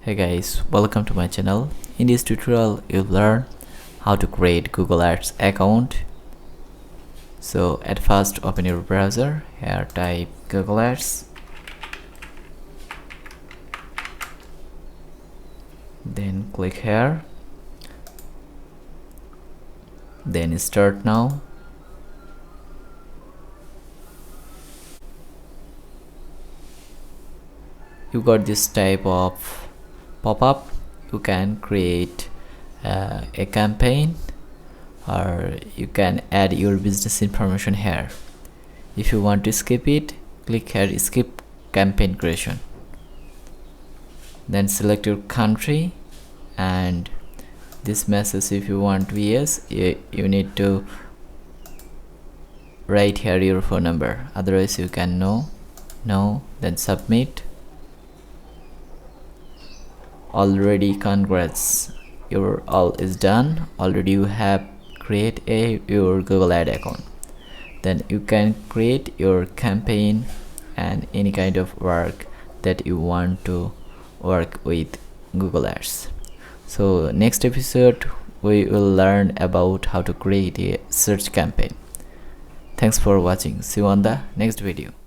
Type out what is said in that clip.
Hey guys, welcome to my channel. In this tutorial you'll learn how to create Google Ads account. So at first open your browser. Here type Google Ads, then click here, then start now. You got this type of pop-up. You can create a campaign, or you can add your business information here. If you want to skip it, click here skip campaign creation, then select your country, and this message, if you want to yes, you need to write here your phone number, otherwise you can no, then submit. Already, congrats, your all is done. Already you have create your Google Ad account. Then you can create your campaign and any kind of work that you want to work with Google Ads. So next episode we will learn about how to create a search campaign. Thanks for watching. See you on the next video.